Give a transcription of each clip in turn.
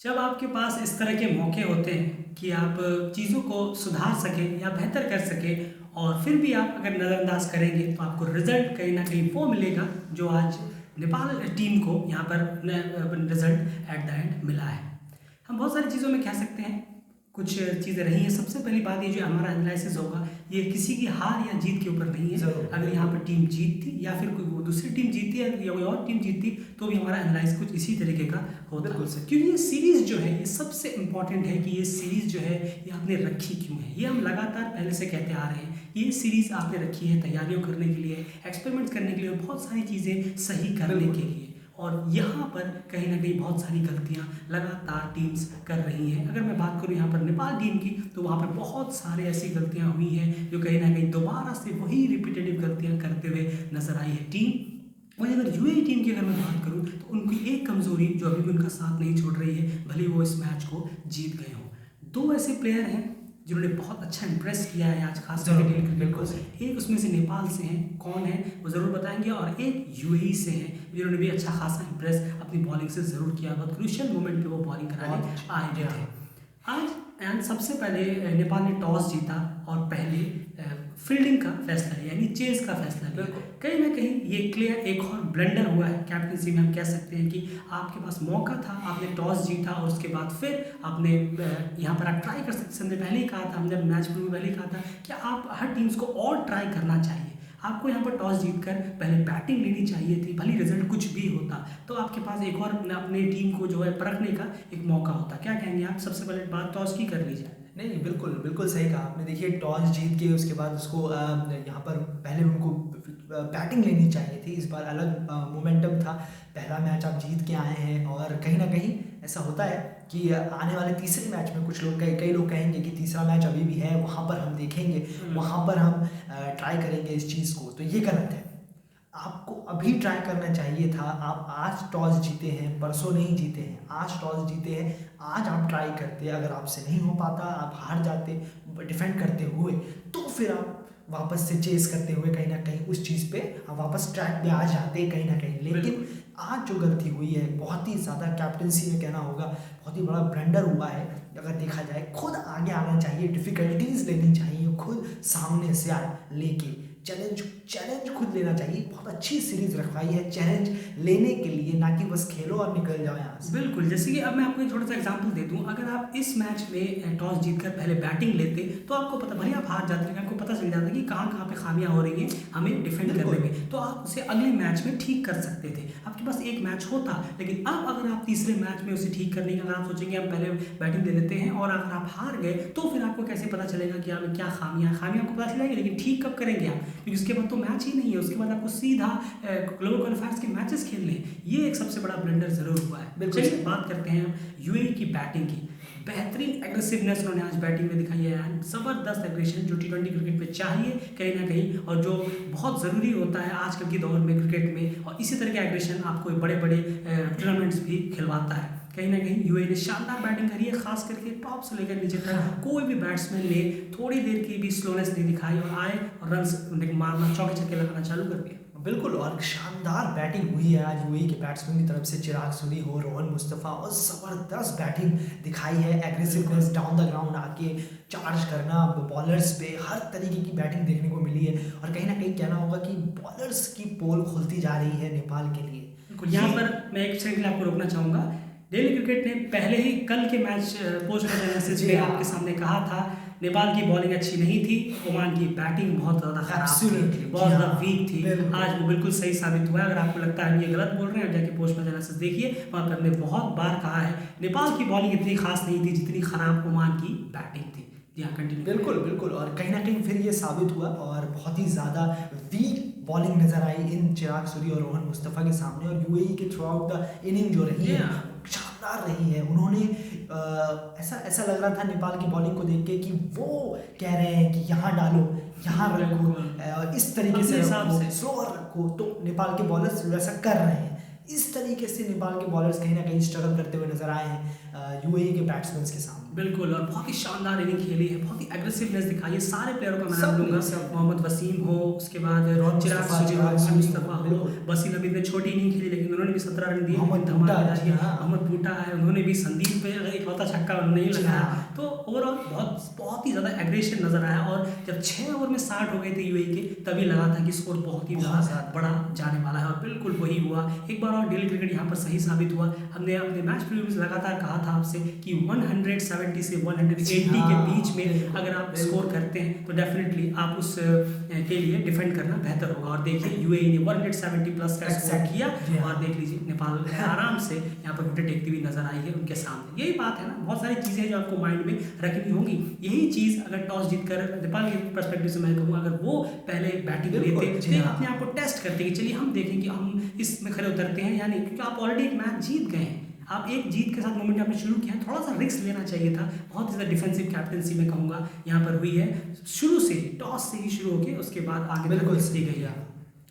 जब आपके पास इस तरह के मौके होते हैं कि आप चीज़ों को सुधार सकें या बेहतर कर सकें और फिर भी आप अगर नज़रअंदाज करेंगे तो आपको रिजल्ट कहीं ना कहीं वो मिलेगा जो आज नेपाल टीम को यहाँ पर रिजल्ट एट द एंड मिला है। हम बहुत सारी चीज़ों में कह सकते हैं, कुछ चीज़ें रही हैं। सबसे पहली बात ये जो हमारा एनालिसिस होगा ये किसी की हार या जीत के ऊपर नहीं है। ज़रूर। अगर यहाँ पर टीम जीतती या फिर कोई वो दूसरी टीम जीतती है या कोई और टीम जीतती तो भी हमारा एनालिसिस कुछ इसी तरीके का होता बिल्कुल है। सही। क्योंकि ये सीरीज़ जो है ये सबसे इम्पॉर्टेंट है कि ये सीरीज़ जो है ये आपने रखी क्यों है। ये हम लगातार पहले से कहते आ रहे हैं, ये सीरीज़ आपने रखी है तैयारियों करने के लिए, एक्सपेरिमेंट्स करने के लिए, बहुत सारी चीज़ें सही करने के लिए। और यहाँ पर कहीं ना कहीं बहुत सारी गलतियाँ लगातार टीम्स कर रही हैं। अगर मैं बात करूँ यहाँ पर नेपाल टीम की तो वहाँ पर बहुत सारे ऐसी गलतियाँ हुई हैं जो कहीं ना कहीं दोबारा से वही रिपीटेटिव गलतियाँ करते हुए नजर आई है टीम। और अगर यूएई टीम की अगर मैं बात करूँ तो उनकी एक कमज़ोरी जो अभी भी उनका साथ नहीं छोड़ रही है, भले वो इस मैच को जीत गए हों। दो ऐसे प्लेयर हैं जिन्होंने बहुत अच्छा इंप्रेस किया है आज खास करके डेली क्रिकेट को। एक उसमें से नेपाल से हैं, कौन है वो ज़रूर बताएंगे, और एक यूएई से हैं जिन्होंने भी अच्छा खासा इंप्रेस अपनी बॉलिंग से ज़रूर किया। बहुत क्रूशियल मोमेंट पे वो बॉलिंग कराने आए हुए थे आज। सबसे पहले नेपाल ने टॉस जीता और पहले फील्डिंग का फैसला लिया, यानी चेज का फैसला लिया। कहीं ना कहीं ये क्लियर एक और ब्लंडर हुआ है कैप्टनसी में। हम कह सकते हैं कि आपके पास मौका था, आपने टॉस जीता और उसके बाद फिर आपने यहाँ पर आप ट्राई कर सकते। हमने पहले ही कहा था, हमने मैच में पहले ही कहा था कि आप हर टीम्स को और ट्राई करना चाहिए। आपको यहाँ पर टॉस जीतकर पहले बैटिंग लेनी चाहिए थी, भले रिजल्ट कुछ भी होता तो आपके पास एक और अपने टीम को जो है परखने का एक मौका होता। क्या कहेंगे आप? सबसे पहले बात टॉस की कर ली जाए। नहीं, बिल्कुल बिल्कुल सही कहा आपने। देखिए, टॉस जीत के उसके बाद उसको यहाँ पर पहले उनको बैटिंग लेनी चाहिए थी। इस बार अलग मोमेंटम था, पहला मैच आप जीत के आए हैं और कहीं ना कहीं ऐसा होता है कि आने वाले तीसरे मैच में कुछ लोग कई लोग कहेंगे कि तीसरा मैच अभी भी है, वहाँ पर हम देखेंगे, वहाँ पर हम ट्राई करेंगे इस चीज़ को। तो ये गलत है, आपको अभी ट्राई करना चाहिए था। आप आज टॉस जीते हैं, परसों नहीं जीते हैं, आज टॉस जीते हैं, आज आप ट्राई करते। अगर आपसे नहीं हो पाता, आप हार जाते डिफेंड करते हुए, तो फिर आप वापस से चेस करते हुए कहीं ना कहीं उस चीज़ पे आप वापस ट्रैक पे आ जाते कहीं ना कहीं। लेकिन आज जो गलती हुई है बहुत ही ज़्यादा, कैप्टनसी में कहना होगा बहुत ही बड़ा ब्लंडर हुआ है। अगर देखा जाए, खुद आगे आना चाहिए, डिफ़िकल्टीज लेनी चाहिए, खुद सामने से आए लेके चैलेंज खुद लेना चाहिए। बहुत अच्छी सीरीज रखवाई है चैलेंज लेने के लिए, ना कि बस खेलो और निकल जाओ यहाँ से। बिल्कुल, जैसे कि अब मैं आपको एक छोटा सा एग्जांपल दे दूं। अगर आप इस मैच में टॉस जीतकर पहले बैटिंग लेते तो आपको पता, भले आप हार जाते लेकिन आपको पता चल जाता कि कहाँ पे खामियां हो रही हैं हमें डिफेंड करने में, तो आप उसे अगले मैच में ठीक कर सकते थे। आपके पास एक मैच होता, लेकिन अब अगर आप तीसरे मैच में उसे ठीक करने का अगर आप सोचेंगे हम पहले बैटिंग ले लेते हैं और अगर आप हार गए तो फिर आपको कैसे पता चलेगा कि आप क्या खामियां आपको पता चलेगी, लेकिन ठीक कब करेंगे आप? क्योंकि उसके बाद तो मैच ही नहीं है, उसके बाद आपको सीधा ग्लोबल क्वालिफायर्स के मैचेस खेलने हैं। ये एक सबसे बड़ा ब्लंडर जरूर हुआ है। चलिए बात करते हैं यूएई की बैटिंग की। बेहतरीन एग्रेसिवनेस उन्होंने आज बैटिंग में दिखाई है, जबरदस्त एग्रेशन जो टी20 क्रिकेट में चाहिए कहीं ना कहीं, और जो बहुत ज़रूरी होता है आजकल के दौर में क्रिकेट में। और इसी तरह का एग्रेशन आपको बड़े बड़े टूर्नामेंट्स भी खिलवाता है। कहीं ना कहीं यूएई ने शानदार बैटिंग करी है, खास करके टॉप से लेकर नीचे तक। कोई भी बैट्समैन ने थोड़ी देर की भी स्लोनेस नहीं दिखाई और आए और रन मारना, चौके छक्के लगाना चालू कर दिया। बिल्कुल, और शानदार बैटिंग हुई है आज यूएई के बैट्समैन की तरफ से। चिराग सूरी हो, रोहन मुस्तफ़ा, और ज़बरदस्त बैटिंग दिखाई है। एग्रेसिवनेस, डाउन द ग्राउंड आके चार्ज करना बॉलर्स पे, हर तरीके की बैटिंग देखने को मिली है। और कहीं ना कहीं कहना होगा कि बॉलर्स की पोल खुलती जा रही है नेपाल के लिए। यहाँ पर मैं एक सेकंड आपको रोकना चाहूँगा। डेली क्रिकेट ने पहले ही कल के मैच पोस्ट मैच एनालिसिस में आपके सामने कहा था नेपाल की बॉलिंग अच्छी नहीं थी, ओमान की बैटिंग बहुत ज़्यादा खराब थी, बहुत ज़्यादा वीक थी। आज वो बिल्कुल सही साबित हुआ है। अगर आपको लगता है ये गलत बोल रहे हैं, जाके पोस्ट मैच एनालिसिस देखिए, वहाँ पर हमने बहुत बार कहा है नेपाल की बॉलिंग इतनी खास नहीं थी जितनी खराब ओमान की बैटिंग थी। जी हाँ, कंटिन्यू। बिल्कुल, और कहीं ना कहीं फिर ये साबित हुआ और बहुत ही ज़्यादा वीक बॉलिंग नजर आई इन चिराग सूरी और रोहन मुस्तफ़ा के सामने। और यूएई के थ्रू आउट द इनिंग जो रही है शानदार रही है। उन्होंने ऐसा लग रहा था नेपाल की बॉलिंग को देख के कि वो कह रहे हैं कि यहाँ डालो, यहाँ रखो, इस तरीके से रखो, स्लोअर रखो। तो नेपाल के बॉलर्स वैसा कर रहे हैं। इस तरीके से नेपाल के बॉलर्स कहीं ना कहीं स्ट्रगल करते हुए नजर आए हैं यूएई के बैट्समैन के सामने। बिल्कुल, और बहुत ही शानदार इनिंग खेली है, बहुत ही एग्रेसिवनेस दिखाई है। सारे प्लेयरों का मैं नाम सब लूंगा, सब। मोहम्मद वसीम हो, उसके बाद चिराग मुस्तफा हो, वसीम अमीर ने छोटी इनिंग खेली लेकिन उन्होंने भी 17 रन दिए। मोहम्मद बूटा है, उन्होंने भी संदीप पे अगर इकलौता छक्का नहीं लगाया। तो ओवरऑल बहुत ही ज़्यादा एग्रेशन नजर आया, और जब 6 ओवर में 60 हो गए थे यूएई के, तभी लगा था कि स्कोर बहुत ही ज़्यादा बड़ा जाने वाला है, और बिल्कुल वही हुआ। एक बार और डेली क्रिकेट यहाँ पर सही साबित हुआ। हमने अपने मैच प्रीव्यू में लगातार कहा था आपसे कि 170 से 180 के बीच में अगर आप स्कोर करते हैं तो डेफिनेटली आप उस के लिए डिफेंड करना बेहतर होगा। और देखिए यूएई ने 170 प्लस का स्कोर किया, और देख लीजिए नेपाल आराम से यहाँ पर विकेट टेकती हुई नजर आई है उनके सामने। यही बात है ना, बहुत सारी चीज़ें जो आपको माइंड में रखनी होंगी। यही चीज़ अगर टॉस जीतकर नेपाल के पर्सपेक्टिव से मैं कहूँ, अगर वो पहले बैटिंग लेते तो अपने आप को टेस्ट करते कि चलिए हम देखें कि हम इसमें खड़े उतरते हैं या नहीं, क्योंकि आप ऑलरेडी एक मैच जीत गए हैं। आप एक जीत के साथ मोमेंट आपने शुरू किया, थोड़ा सा रिस्क लेना चाहिए था। बहुत ज़्यादा डिफेंसिव कैप्टनसी में कहूँगा यहाँ पर हुई है, शुरू से टॉस से ही शुरू होकर उसके बाद आगे तक दी गई है।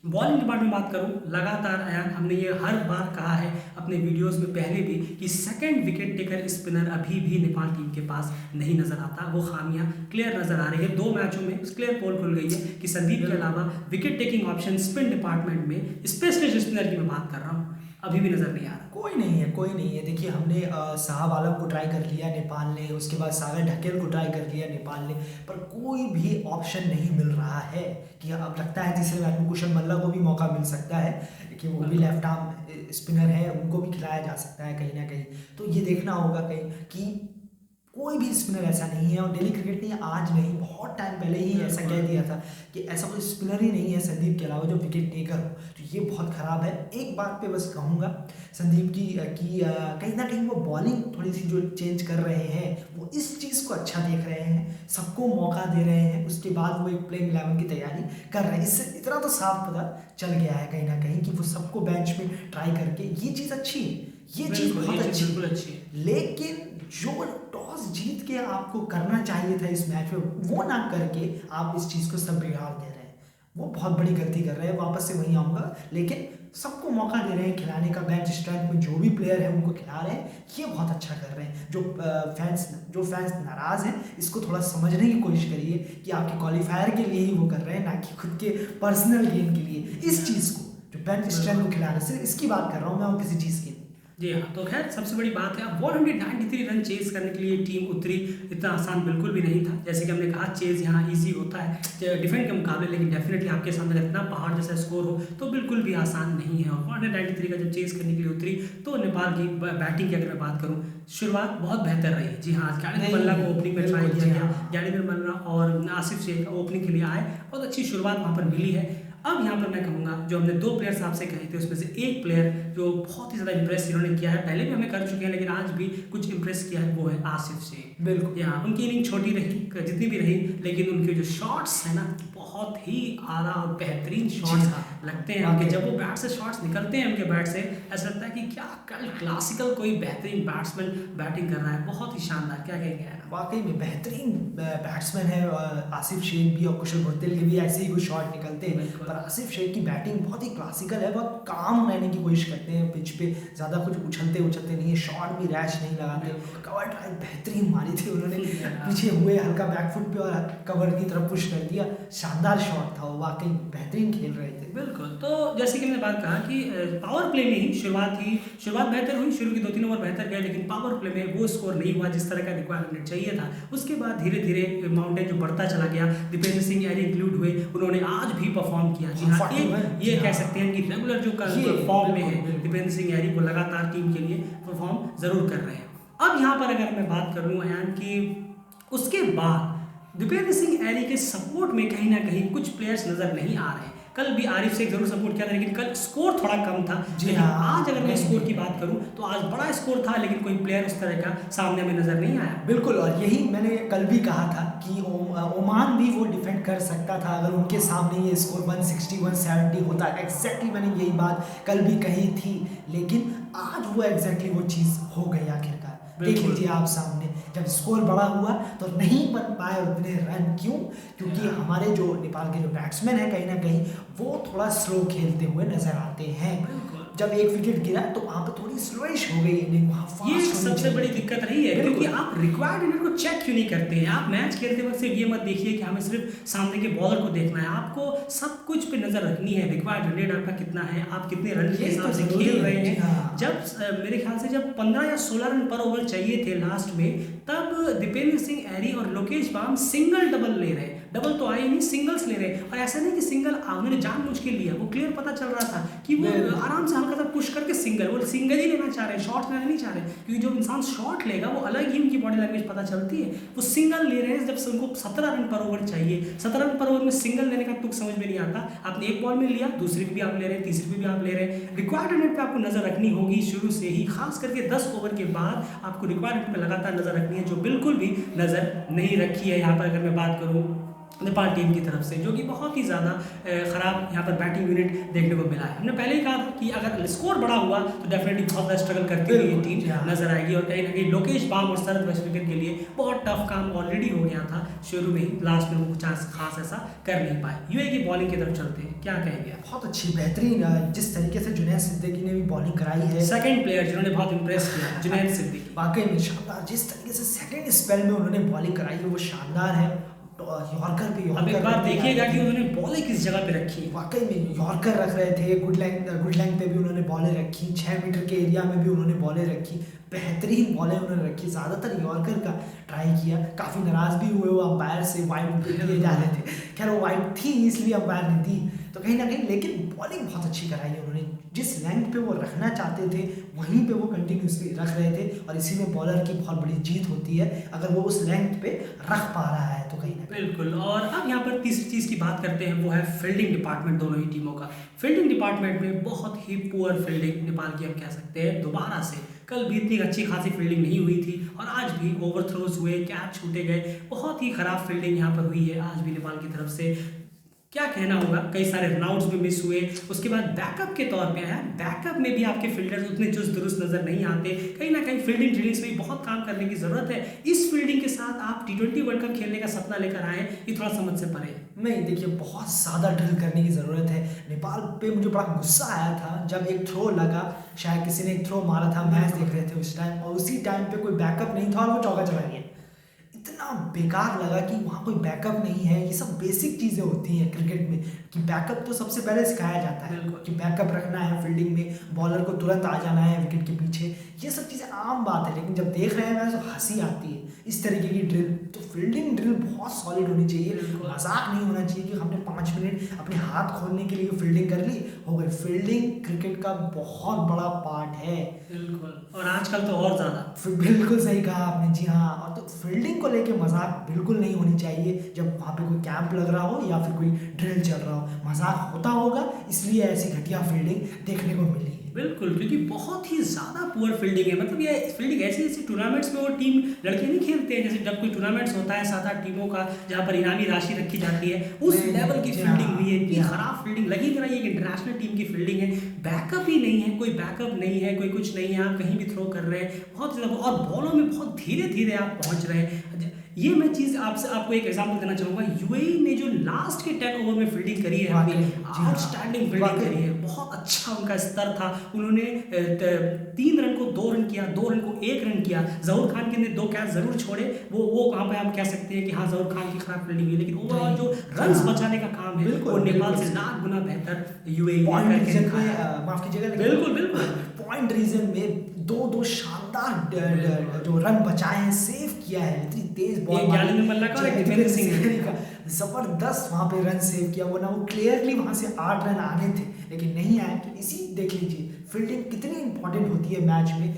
बॉलिंग डिपार्टमेंट में बात करूं, लगातार आयान हमने ये हर बार कहा है अपने वीडियोस में पहले भी कि सेकंड विकेट टेकर स्पिनर अभी भी नेपाल टीम के पास नहीं नजर आता। वो खामियां क्लियर नजर आ रही है। 2 मैचों में क्लियर पोल खुल गई है कि संदीप के अलावा wicket taking option spin department में स्पेशलिस्ट स्पिनर की मैं बात कर रहा हूँ, अभी भी नजर नहीं आ रहा। कोई नहीं है। देखिए हमने साहब आलम को ट्राई कर लिया नेपाल ने, उसके बाद सागर ढकेल को ट्राई कर लिया नेपाल ने, पर कोई भी ऑप्शन नहीं मिल रहा है। कि अब लगता है तीसरे मैच में कुशल मल्ला को भी मौका मिल सकता है कि वो भी लेफ्ट आर्म स्पिनर है, उनको भी खिलाया जा सकता है कहीं ना कहीं। तो ये देखना होगा कहीं कि कोई भी स्पिनर ऐसा नहीं है, और डेली क्रिकेट ने आज नहीं बहुत टाइम पहले ही ऐसा कह दिया था कि ऐसा कोई स्पिनर ही नहीं है संदीप के अलावा जो विकेट टेकर हो। तो ये बहुत ख़राब है। एक बात पे बस कहूँगा संदीप की कहीं ना कहीं वो बॉलिंग थोड़ी सी जो चेंज कर रहे हैं, वो इस चीज़ को अच्छा देख रहे हैं, सबको मौका दे रहे हैं, उसके बाद वो एक प्लेइंग 11 की तैयारी कर रहे हैं। इससे इतना तो साफ पता चल गया है कहीं ना कहीं कि वो सबको बेंच में ट्राई करके, ये चीज़ अच्छी है, ये चीज़ बहुत अच्छी है। लेकिन जो टॉस जीत के आपको करना चाहिए था इस मैच में, वो ना करके आप इस चीज़ को सब बिगाड़ दे रहे हैं। वो बहुत बड़ी गलती कर रहे हैं। वापस से वहीं आऊँगा, लेकिन सबको मौका दे रहे हैं खिलाने का। बेंच स्ट्रेंथ में जो भी प्लेयर है उनको खिला रहे हैं, ये बहुत अच्छा कर रहे हैं। जो फैंस नाराज़ हैं, इसको थोड़ा समझने की कोशिश करिए कि आपके क्वालिफायर के लिए ही वो कर रहे हैं, ना कि खुद के पर्सनल गेम के लिए। इस चीज़ को जो बेंच स्ट्रेंथ को खिला रहे हैं, सिर्फ इसकी बात कर रहा हूँ मैं, और किसी चीज़ की। जी हाँ, तो खैर सबसे बड़ी बात है, अब 193 रन चेज करने के लिए टीम उतरी, इतना आसान बिल्कुल भी नहीं था। जैसे कि हमने कहा चेज यहाँ इजी होता है डिफेंड के मुकाबले, लेकिन डेफिनेटली आपके सामने इतना पहाड़ जैसा स्कोर हो तो बिल्कुल भी आसान नहीं है। और 193 का जब चेज करने के लिए उतरी तो नेपाल की बैटिंग की अगर मैं बात करूँ, शुरुआत बहुत बेहतर रही। जी हाँ, ज्ञानेंद्र मल्ला को ओपनिंग में ट्राई किया गया, ज्ञानेंद्र मल्ला और आसिफ शेख ओपनिंग के लिए आए, बहुत अच्छी शुरुआत वहाँ पर मिली है। अब यहाँ पर मैं कहूँगा जो हमने 2 प्लेयर्स आपसे कहे थे उसमें से एक प्लेयर जो बहुत ही ज़्यादा इंप्रेस इन्होंने किया है, पहले भी हमें कर चुके हैं लेकिन आज भी कुछ इंप्रेस किया है, वो है आसिफ शेख। बिल्कुल, यहाँ उनकी इनिंग छोटी रही जितनी भी रही, लेकिन उनके जो शॉट्स है ना बहुत ही आला और बेहतरीन शॉट्स लगते हैं उनके। जब वो बैट से शॉट्स निकलते हैं उनके बैट से, ऐसा लगता है कि क्या कल क्लासिकल कोई बेहतरीन बैट्समैन बैटिंग कर रहा है। बहुत ही शानदार, क्या कहेंगे? वाकई में बेहतरीन बैट्समैन है आसिफ शेख भी, और कुशल भुत्तेल के भी ऐसे ही कुछ शॉट निकलते हैं। पर आसिफ शेख की बैटिंग बहुत ही क्लासिकल है, बहुत काम रहने की कोशिश करते हैं पिच पे, ज़्यादा कुछ उछलते नहीं है, शॉट भी रैश नहीं लगाते। कवर ड्राइव बेहतरीन मारी थी उन्होंने, पीछे हुए हल्का बैकफुट पे और कवर की तरफ पुश कर दिया, शानदार शॉट था, वो वाकई बेहतरीन खेल रहे थे। बिल्कुल, तो जैसे कि मैंने बात कहा कि पावर प्ले में ही शुरुआत बेहतर हुई, शुरू की 2-3 ओवर बेहतर गए, लेकिन पावर प्ले में वो स्कोर नहीं हुआ जिस तरह का रिक्वायरमेंट चाहिए था। उसके बाद धीरे धीरे माउंटेन जो बढ़ता चला गया, दीपेंद्र सिंह यारी इंक्लूड हुए, उन्होंने आज भी परफॉर्म किया। जी हाँ, ये कह सकते हैं कि रेगुलर जो फॉर्म में है दीपेंद्र सिंह यारी को लगातार टीम के लिए परफॉर्म जरूर कर रहे हैं। अब यहाँ पर अगर मैं बात करूँ अयान की, उसके बाद दीपेंद्र सिंह यारी के सपोर्ट में कहीं ना कहीं कुछ प्लेयर्स नजर नहीं आ रहे हैं। कल भी आरिफ शेख जरूर सपोर्ट किया था, लेकिन कल स्कोर थोड़ा कम था। लेकिन आज अगर मैं स्कोर की बात करूं तो आज बड़ा स्कोर था, लेकिन कोई प्लेयर उस तरह का सामने में नजर नहीं आया। बिल्कुल, और यही मैंने कल भी कहा था कि ओमान भी वो डिफेंड कर सकता था अगर उनके सामने ये स्कोर 160-170 होता। एग्जैक्टली मैंने यही बात कल भी कही थी, लेकिन आज वो एग्जैक्टली वो चीज़ हो गई आखिरकार। देख लीजिए आप सामने, जब स्कोर बड़ा हुआ तो नहीं बन पाए उतने रन। क्योंकि हमारे जो नेपाल के जो बैट्समैन हैं कहीं ना कहीं वो थोड़ा स्लो खेलते हुए नजर आते हैं। जब एक विकेट गिरा तो वहाँ पे थोड़ी स्लोइश हो गई इनिंग, वहाँ ये फास्ट सबसे बड़ी दिक्कत रही है, बिल्कुल। क्योंकि आप रिक्वायर्ड इनर को चेक क्यों नहीं करते हैं। आप मैच खेलते वक्त सिर्फ ये मत देखिए कि हमें सिर्फ सामने के बॉलर को देखना है, आपको सब कुछ पे नजर रखनी है। रिक्वायर्ड रन रेट आपका कितना है, आप कितने रन के ये हिसाब तो से जरूरी खेल है, रहे जी हैं। हाँ। जब मेरे ख्याल से जब 15 या 16 रन पर ओवर चाहिए थे लास्ट में, तब दीपेंद्र सिंह ऐरी और लोकेश बाम सिंगल डबल ले रहे, डबल तो आए नहीं, सिंगल्स ले रहे। और ऐसा नहीं कि सिंगल उन्होंने जानबूझ के लिया, वो क्लियर पता चल रहा था कि वो आराम से हल्का सा पुश करके सिंगल, वो सिंगल ही लेना चाह रहे हैं, शॉट लेना नहीं चाह रहे, क्योंकि जो इंसान शॉट लेगा वो अलग ही उनकी बॉडी लैंग्वेज पता चलती है। वो सिंगल ले रहे हैं जब से उनको 17 रन पर ओवर चाहिए। 17 रन पर ओवर में सिंगल लेने का तुक समझ में नहीं आता। आपने एक बॉल में लिया, दूसरी भी आप ले रहे हैं, तीसरी भी आप ले रहे हैं। रिक्वायर्ड रन पे आपको नजर रखनी होगी शुरू से ही, खास करके 10 ओवर के बाद आपको रिक्वायर्ड रन पे लगातार नजर रखनी है, जो बिल्कुल भी नजर नहीं रखी है यहाँ पर। अगर मैं बात करूँ नेपाल टीम की तरफ से, जो कि बहुत ही ज़्यादा ख़राब यहाँ पर बैटिंग यूनिट देखने को मिला है। हमने पहले ही कहा था कि अगर स्कोर बड़ा हुआ तो डेफिनेटली बहुत ज़्यादा स्ट्रगल करती हुई ये टीम नजर आएगी, और कहीं ना कहीं लोकेश बाम और शरद वेस्टरकर के लिए बहुत टफ काम ऑलरेडी हो गया था शुरू में ही, लास्ट में वो कुछ खास ऐसा कर नहीं पाए। यूएई की बॉलिंग की तरफ चलते हैं, क्या कहेंगे आप? बहुत अच्छी बेहतरीन, जिस तरीके से जुनैद सिद्दीकी ने भी बॉलिंग कराई है, सेकंड प्लेयर जिन्होंने बहुत इंप्रेस किया, जुनैद सिद्दीकी, वाकई में शानदार। जिस तरीके से सेकंड स्पेल में उन्होंने बॉलिंग कराई है वो शानदार है। यॉर्कर पे अब एक बार देखिएगा कि उन्होंने बॉलें किस जगह पे रखी है। वाकई में यॉर्कर रख रहे थे, गुड लैंग पे भी उन्होंने बॉलें रखी, 6 मीटर के एरिया में भी उन्होंने बॉलें रखी, बेहतरीन बॉलें उन्होंने रखी। ज़्यादातर यॉर्कर का ट्राई किया, काफ़ी नाराज़ भी हुए वो अंपायर से, वाइड दिए जा रहे थे, खैर वो वाइड थी इसलिए अंपायर ने दी, तो कहीं ना कहीं लेकिन बॉलिंग बहुत अच्छी कराई है उन्होंने। जिस लेंथ पे वो रखना चाहते थे वहीं पे वो कंटिन्यूसली रख रहे थे, और इसी में बॉलर की बहुत बड़ी जीत होती है अगर वो उस लेंथ पे रख पा रहा है तो कहीं ना कहीं। बिल्कुल। और अब यहाँ पर तीसरी चीज़ की बात करते हैं, वो है फील्डिंग डिपार्टमेंट दोनों ही टीमों का। फील्डिंग डिपार्टमेंट में बहुत ही पुअर फील्डिंग नेपाल की हम कह सकते हैं दोबारा से। कल भी इतनी अच्छी खासी फील्डिंग नहीं हुई थी, और आज भी ओवरथ्रोज हुए, कैच छूटे गए, बहुत ही खराब फील्डिंग यहाँ पर हुई है आज भी नेपाल की तरफ से। क्या कहना होगा, कई सारे रनआउट्स भी मिस हुए। उसके बाद बैकअप के तौर पे आया, बैकअप में भी आपके फील्डर्स उतने चुस्त दुरुस्त नजर नहीं आते। कहीं ना कहीं फील्डिंग ड्रिलिंग्स में बहुत काम करने की जरूरत है। इस फील्डिंग के साथ आप T20 वर्ल्ड कप खेलने का सपना लेकर आए, ये थोड़ा समझ से परे है। नहीं, देखिए बहुत ज़्यादा ड्रिल करने की ज़रूरत है। नेपाल पे मुझे बड़ा गुस्सा आया था जब एक थ्रो लगा, शायद किसी ने एक थ्रो मारा था, मैच देख रहे थे उस टाइम, और उसी टाइम पे कोई बैकअप नहीं था और वो चौका चला गया। इतना बेकार लगा कि वहाँ कोई बैकअप नहीं है। ये सब बेसिक चीज़ें होती हैं क्रिकेट में कि बैकअप तो सबसे पहले सिखाया जाता है कि बैकअप रखना है फील्डिंग में, बॉलर को तुरंत आ जाना है विकेट के पीछे। ये सब चीज़ें आम बात है, लेकिन जब देख रहे हैं ना तो हंसी आती है इस तरीके की ड्रिल। तो फील्डिंग ड्रिल बहुत सॉलिड होनी चाहिए, मजाक नहीं होना चाहिए कि हमने 5 मिनट अपने हाथ खोलने के लिए फील्डिंग कर ली, हो गई। फील्डिंग क्रिकेट का बहुत बड़ा पार्ट है। बिल्कुल, और आजकल तो और ज़्यादा। बिल्कुल सही कहा आपने, जी हाँ। और तो फील्डिंग को लेके मजाक बिल्कुल नहीं होनी चाहिए जब वहाँ पे कोई कैंप लग रहा हो या फिर कोई ड्रिल चल रहा हो। मजाक होता होगा इसलिए ऐसी घटिया फील्डिंग देखने को मिली है। बिल्कुल, क्योंकि बहुत ही ज़्यादा पुअर फील्डिंग है। मतलब ये फील्डिंग ऐसी ऐसी टूर्नामेंट्स में वो टीम लड़के नहीं खेलते हैं, जैसे जब कोई टूर्नामेंट्स होता है 7-8 टीमों का जहाँ पर इनामी राशि रखी जाती है, उस लेवल की फील्डिंग हुई है। इतनी खराब फील्डिंग लगी कि एक इंटरनेशनल टीम की फील्डिंग है, बैकअप ही नहीं है, कोई बैकअप नहीं है, कोई कुछ नहीं है, आप कहीं भी थ्रो कर रहे हैं बहुत ज़्यादा, और बॉलों में बहुत धीरे धीरे आप पहुँच रहे हैं। ये मैं चीज़ आपको एक एग्जांपल देना चाहूँगा। यूएई ने जो लास्ट के 10 ओवर में फील्डिंग करी है, आउटस्टैंडिंग फील्डिंग करी है, बहुत अच्छा उनका स्तर था। उन्होंने 3 रन को 2 रन किया, 2 रन को 1 रन किया। जहूर खान के ने 2 कैच जरूर छोड़े, वो वहाँ पे हम कह सकते हैं कि हाँ जहूर खान की खराब फील्डिंग हुई, लेकिन ओवरऑल जो रन्स बचाने का काम है वो नेपाल से लाख गुना बेहतर यूएई पॉइंट रीजन में, माफ कीजिएगा, बिल्कुल बिल्कुल पॉइंट रीजन में 2 शानदार जो रन बचाए हैं, सेव किया है, इतनी तेज बॉल का जबरदस्त वहाँ पे रन सेव किया। वो ना वो क्लियरली वहाँ से 8 रन आने थे लेकिन नहीं आए। तो इसी देख लीजिए फील्डिंग कितनी इंपॉर्टेंट होती है मैच में।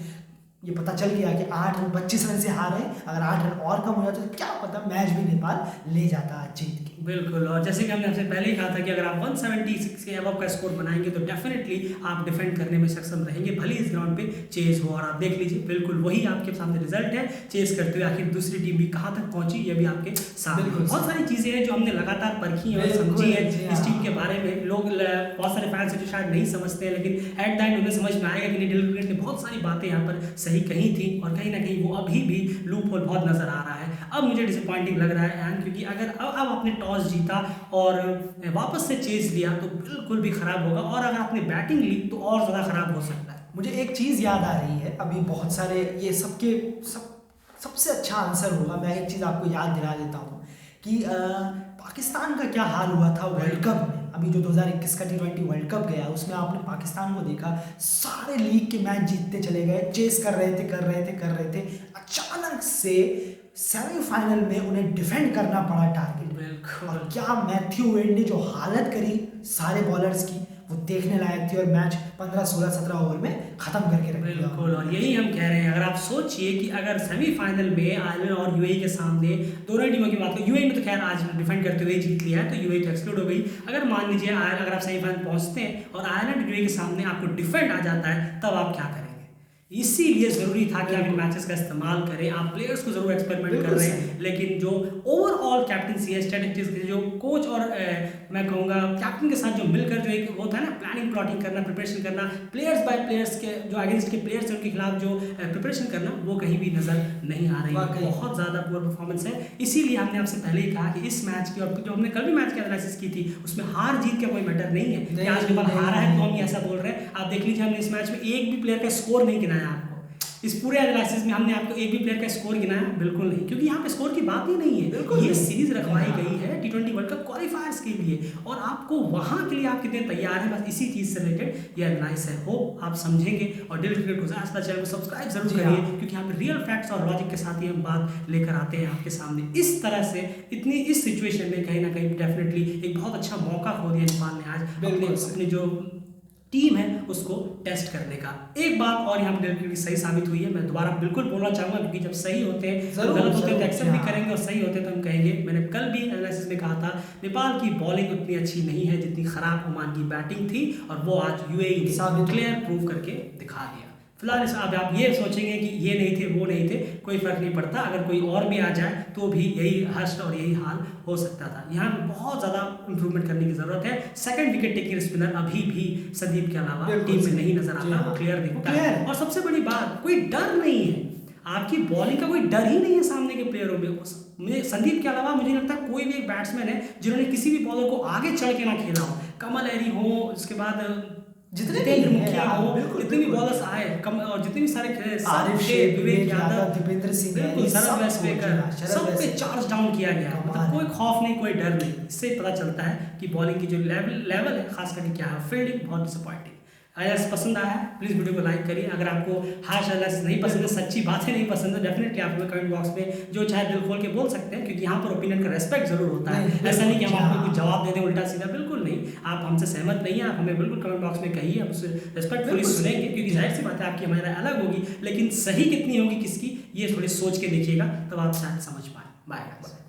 ये पता चल गया कि 25 रन से हार रहे हैं, अगर 8 रन और कम हो जाता तो क्या पता मैच भी नेपाल ले जाता जीत के। बिल्कुल, और जैसे कि हमने आपसे पहले ही कहा था कि अगर आप 176 के अबव का स्कोर बनाएंगे तो डेफिनेटली आप डिफेंड करने में सक्षम रहेंगे, भले इस ग्राउंड पे चेज हो। और आप देख लीजिए बिल्कुल वही आपके सामने रिजल्ट है, चेज करते हुए आखिर दूसरी टीम भी कहाँ तक पहुंची ये भी आपके सामने। बहुत सारी चीज़ें हैं जो हमने लगातार परखी और समझी है इस टीम के बारे में। लोग बहुत सारे फैंस जो शायद नहीं समझते हैं, लेकिन एट द एंड उन्हें समझ में आएगा कि डेल क्रिकेट ने बहुत सारी बातें यहाँ पर सही कही थी, और कहीं ना कहीं वो अभी भी लूप होल बहुत नजर आ रहा है। अब मुझे डिसअपॉइंटिंग लग रहा है एंड, क्योंकि अगर अब आपने टॉस जीता और वापस से चेज लिया तो बिल्कुल भी खराब होगा, और अगर आपने बैटिंग ली तो और ज़्यादा खराब हो सकता है। मुझे एक चीज़ याद आ रही है, अभी बहुत सारे ये सबसे अच्छा आंसर होगा। मैं एक चीज़ आपको याद दिला देता हूँ कि पाकिस्तान का क्या हाल हुआ था वर्ल्ड कप में। अभी जो 2021 का T20 वर्ल्ड कप गया, उसमें आपने पाकिस्तान को देखा, सारे लीग के मैच जीतते चले गए, चेस कर रहे थे, अचानक से सेमीफाइनल में उन्हें डिफेंड करना पड़ा टारगेट। बिल्कुल। और क्या मैथ्यू वेड ने जो हालत करी सारे बॉलर्स की, वो देखने लायक थी, और मैच 15, 16, 17 ओवर में खत्म करके रख दिया। बिल्कुल, और यही हम कह रहे हैं। अगर आप सोचिए कि अगर सेमीफाइनल में आयरलैंड और यूएई के सामने दोनों टीमों की बात करें, यूएई में तो खैर आज डिफेंड करते हुए जीत लिया है तो यूएई तो एक्सक्लूड हो गई। अगर मान लीजिए अगर आप सेमीफाइनल पहुंचते हैं और आयरलैंड यूएई के सामने आपको डिफेंड आ जाता है, तब आप क्या करेंगे? इसीलिए ज़रूरी था कि आप इन मैचेस का इस्तेमाल करें। आप प्लेयर्स को ज़रूर एक्सपेरिमेंट कर रहे हैं, लेकिन जो ओवरऑल कैप्टनसी है, स्ट्रेटजीज जो कोच और मैं कहूँगा कैप्टन के साथ जो मिलकर जो एक वो था ना, प्लानिंग प्लॉटिंग करना, प्रिपरेशन करना, प्लेयर्स बाय प्लेयर्स के जो अगेंस्ट के प्लेयर्स हैं उनके खिलाफ जो प्रिपरेशन करना, वो कहीं भी नज़र नहीं आ रही है। बहुत ज़्यादा पुअर परफॉर्मेंस है। इसीलिए हमने आपसे पहले ही कहा कि इस मैच की, और जो हमने कल भी मैच की एनालिसिस की थी, उसमें हार जीत का कोई मैटर नहीं है कि आज के बाद हारा है तो हम ऐसा बोल रहे हैं। आप देख लीजिए, हमने इस मैच में एक भी प्लेयर का स्कोर नहीं गिनाया आपको। इस पूरे एनालिसिस में हमने आपको एक भी प्लेयर का स्कोर गिनाया बिल्कुल नहीं, क्योंकि यहाँ पे स्कोर की बात ही नहीं है। ये सीरीज रखवाई गई है T20 वर्ल्ड कप क्वालिफायर्स के लिए, और आपको वहाँ के लिए आप कितने तैयार हैं, बस इसी चीज़ से रिलेटेड ये एनालिसिस है। होप आप समझेंगे, और दिल क्रिकेट को चैनल को सब्सक्राइब जरूर करिए, क्योंकि यहाँ पे रियल फैक्ट्स और लॉजिक के साथ ही हम बात लेकर आते हैं आपके सामने। इस तरह से इस सिचुएशन में कहीं ना कहीं डेफिनेटली एक बहुत अच्छा मौका खो दिया नेपाल ने आज अपनी जो टीम है उसको टेस्ट करने का। एक बात और यहाँ पर सही साबित हुई है, मैं दोबारा बिल्कुल बोलना चाहूंगा, क्योंकि जब सही होते हैं तो गलत होते हैं तो एक्सेप्ट भी करेंगे, और सही होते हैं तो हम कहेंगे। मैंने कल भी एनालिसिस में कहा था, नेपाल की बॉलिंग उतनी अच्छी नहीं है जितनी खराब ओमान की बैटिंग थी, और वो आज यूएई ने क्लियर प्रूव करके दिखा दिया। फिलहाल अब आप ये सोचेंगे कि ये नहीं थे, वो नहीं थे, कोई फर्क नहीं पड़ता। अगर कोई और भी आ जाए तो भी यही हश्र और यही हाल हो सकता था। यहाँ बहुत ज़्यादा इंप्रूवमेंट करने की ज़रूरत है। सेकंड विकेट टेकिंग स्पिनर अभी भी संदीप के अलावा टीम में नहीं नजर आता, वो क्लियर दिखता है। और सबसे बड़ी बात, कोई डर नहीं है, आपकी बॉलिंग का कोई डर ही नहीं है सामने के प्लेयरों में। मुझे संदीप के अलावा मुझे लगता है कोई भी एक बैट्समैन है जिन्होंने किसी भी बॉलर को आगे चढ़ के ना खेला हो। कमल एरी हो, उसके बाद जितेंद्र मुखिया हो, जितने भी बॉलर्स आए और जितने भी सारे विवेक यादव, दीपेंद्र सिंह, सब पे चार्ज डाउन किया गया। मतलब कोई खौफ नहीं, कोई डर नहीं। इससे पता चलता है कि बॉलिंग की जो लेवल है खास करके क्या है। फील्डिंग बहुत डिसअपॉइंटिंग। अगर पसंद आया है प्लीज़ वीडियो को लाइक करिए। अगर आपको हार्श एनालिसिस नहीं पसंद है, सच्ची बातें नहीं पसंद है, डेफिनेटली आप हमें कमेंट बॉक्स में जो चाहे दिल खोल के बोल सकते हैं, क्योंकि यहाँ पर ओपिनियन का रेस्पेक्ट जरूर होता है। ऐसा नहीं कि हम आपको कुछ जवाब दे दें उल्टा सीधा, बिल्कुल नहीं। आप हमसे सहमत नहीं है, आप हमें बिल्कुल कमेंट बॉक्स में कहिए, हम उससे रेस्पेक्टफुली सुनेंगे, क्योंकि जाहिर सी बात है आपकी हमारी अलग होगी, लेकिन सही कितनी होगी किसकी, ये थोड़ी सोच के देखिएगा, तब आप शायद समझ पाए। बाय।